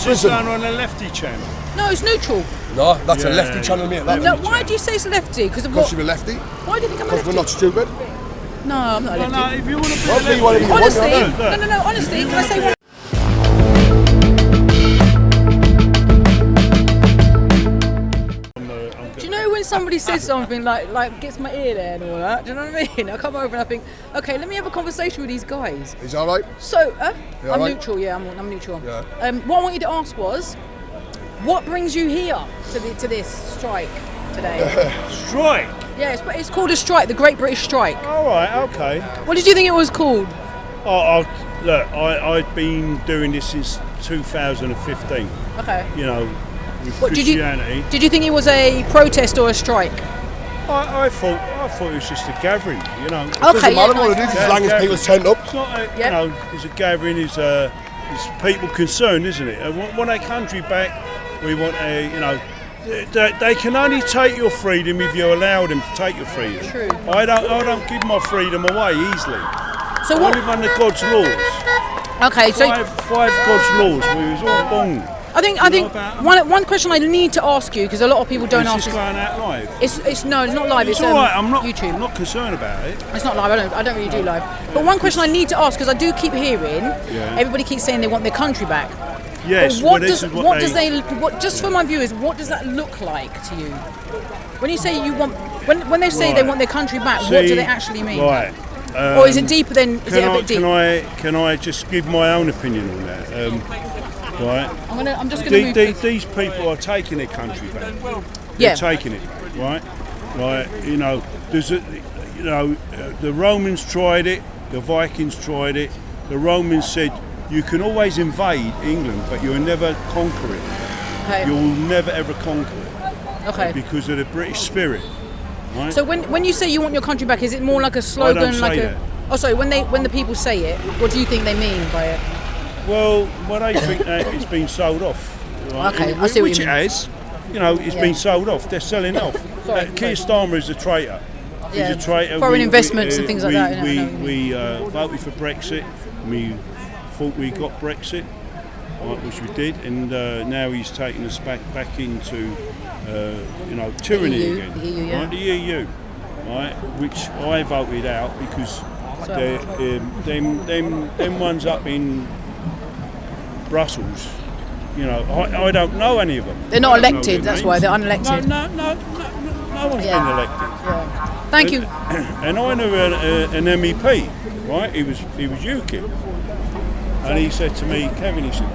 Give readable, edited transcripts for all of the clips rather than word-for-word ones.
prison. Is this done on a lefty channel? No, it's neutral. No, that's a lefty channel, mate. No, why do you say it's lefty? Because you're a lefty. Why do you think I'm a Because lefty? we're not stupid. No, I'm not a lefty. No, if you want to be Well, a lefty. you want to be one, Honestly, no. honestly, can I say one? Do you know when somebody says something like gets my ear there and all that? Do you know what I mean? I come over and I think, okay, let me have a conversation with these guys. Is that all right? So, I'm right? neutral. Yeah, I'm neutral. Yeah. What I wanted to ask was, what brings you here to this strike today? Strike? Yeah, it's called a strike, the Great British Strike. All right, okay. What did you think it was called? Look, I've been doing this since 2015. Okay. You know, with What, Christianity. Did you think it was a protest or a strike? I thought it was just a gathering, you know. It doesn't matter what it is, as long as people stand up. It's not you know, it's a gathering, it's people concerned, isn't it? And want our country back, we want you know, they can only take your freedom if you allow them to take your freedom. True. I don't give my freedom away easily. So I live under God's laws. Okay, so Five God's laws. We was all born. I think one question I need to ask you, because a lot of people don't ask. Is this going out live? It's not live. It's all right. I'm not YouTube. I'm not concerned about it. It's not live. I don't really do live. But one question I need to ask, because I do keep hearing everybody keeps saying they want their country back. Yes. But just for my viewers, what does that look like to you? When you say you want, when they say they want their country back, what do they actually mean? Right. Or is it deeper than? Is it a bit deep? Can I just give my own opinion on that? Right. I'm just going to move. These people are taking their country back. Yeah. They're taking it back, right? Right. You know, the Romans tried it. The Vikings tried it. The Romans said you can always invade England, but you'll never conquer it. Okay. You will never ever conquer it. Okay. Because of the British spirit. Right? So when you say you want your country back, is it more like a slogan, I don't say that. Oh, sorry. When the people say it, what do you think they mean by it? Well, they think that it's been sold off. Right? Okay, I see what you mean. Which it has. You know, it's been sold off. They're selling off. Keir Starmer is a traitor. Yeah. He's a traitor. Foreign investments and things like that. We voted for Brexit. We thought we got Brexit, right, which we did, and now he's taking us back into tyranny EU, again. the EU, yeah. Right, the EU, right, which I voted out because them ones up in Brussels, you know, I don't know any of them. They're not elected, that's why they're unelected. No one's been elected. Yeah. Thank you. And I knew an MEP, right? He was UKIP, and he said to me, Kevin, he said,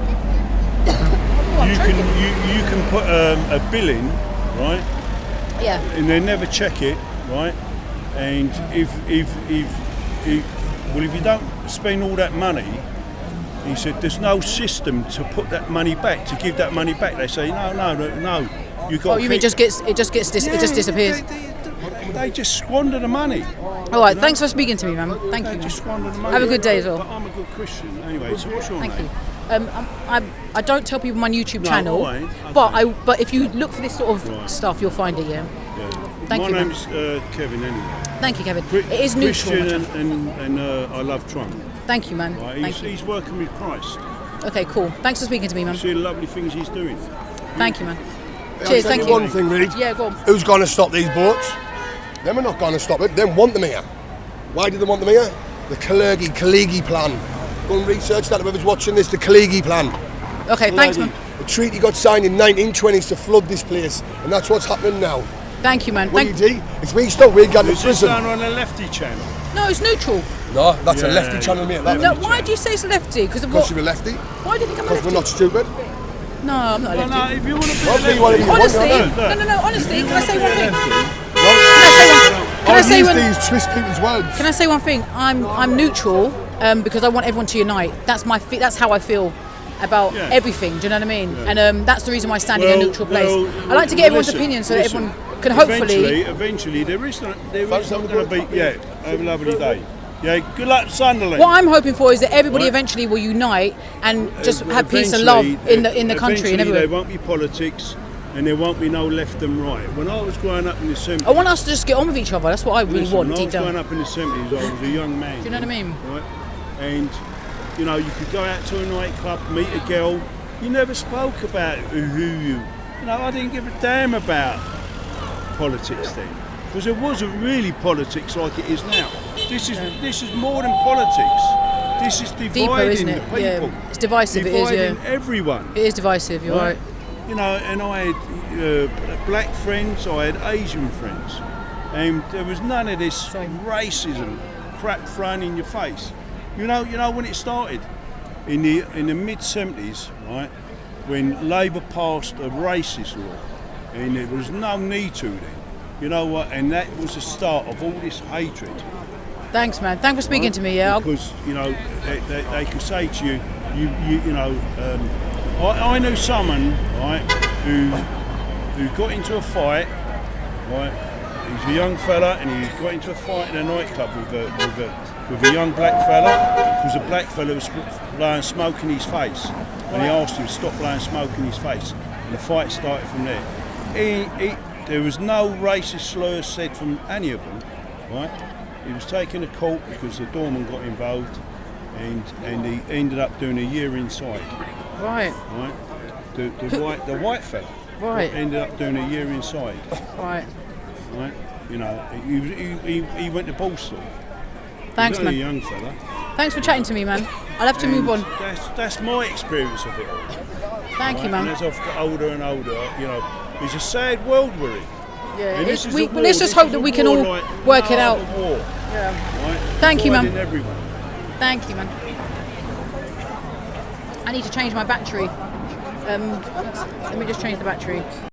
you can put a bill in, right? Yeah. And they never check it, right? And if you don't spend all that money, he said, there's no system to put that money back, to give that money back. They say, no. You got. Oh, you mean it just disappears? They just squander the money. All right, thanks for speaking to me, man. Thank you. They just squander the money. Have a good day as well. But I'm a good Christian. Anyway, so what's your name? Thank you. I don't tell people my YouTube channel, okay. but if you look for this sort of stuff, you'll find it. Yeah. Thank you. My name's Kevin. Anyway. Thank you, Kevin. It is neutral. Christian and I love Trump. Thank you, man. Right? He's working with Christ. Okay, cool. Thanks for speaking to me, man. See the lovely things he's doing. Thank you, man. Cheers. Thank you. One thing, Reed. Yeah, go on. Who's going to stop these boats? Them are not going to stop it. They want them here. Why do they want them here? The Kaligi plan. Go and research that. Whoever's watching this, the Kaligi plan. Okay, thanks, man. The treaty got signed in 1920s to flood this place, and that's what's happening now. Thank you, man. If we stop, we're going to prison. Is this done on a lefty channel? No, it's neutral. No, that's a lefty channel, mate. No, why do you say it's lefty? Because you're a lefty. Why do you think I'm a lefty? Because we're not stupid. No, I'm not a lefty. No, if you want to be Honestly, honestly, can I say one thing? Can I say these twist people's words? Can I say one thing? I'm neutral because I want everyone to unite. That's how I feel about everything. Do you know what I mean? Yeah. And that's the reason why I stand in a neutral place. I like to get everyone's opinion so that everyone can hopefully. Eventually, there is not going to be. Have a lovely day. Yeah, good luck, Sunderland. What I'm hoping for is that everybody eventually will unite and just have peace and love in the country and everywhere. There won't be politics. And there won't be no left and right. When I was growing up in the 70s... I want us to just get on with each other. That's what I really want, deep down. When I was growing up in the 70s, I was a young man. Do you know what I mean? Right? And, you know, you could go out to a nightclub, meet a girl, You never spoke about who you. You know, I didn't give a damn about politics then, because there wasn't really politics like it is now. This is more than politics. This is dividing Deeper, isn't the it? people. Yeah. It's divisive. Dividing It is. Yeah. everyone. It is divisive. You're right. You know, and I had black friends, I had Asian friends, and there was none of this racism crap thrown in your face. You know when it started in the mid '70s, right, when Labour passed a racist law, and there was no need to then. You know what? And that was the start of all this hatred. Thanks, man. Thanks for speaking to me. Yeah. Because you know they could say to you, you know. I knew someone, right, who got into a fight, right. He's a young fella, and he got into a fight in a nightclub with a young black fella, because the black fella was blowing smoke in his face, and he asked him to stop blowing smoke in his face, and the fight started from there. There was no racist slurs said from any of them, right. He was taken to court because the doorman got involved, and he ended up doing a year inside. Right. Right. The white fella. Right. Ended up doing a year inside. Right. Right. You know, he went to Boston. Thanks, He's only man. a young fella. Thanks for chatting to me, man. I'll have to move on. That's my experience of it all. Thank you, And man. as I've got older and older, you know, it's a sad world we're in. Yeah. And this is a war. Let's just This hope is that a we can war all like work no it out. other war, Yeah. right? Thank you, man. Dividing everyone. Thank you, man. I need to change my battery. Let me just change the battery.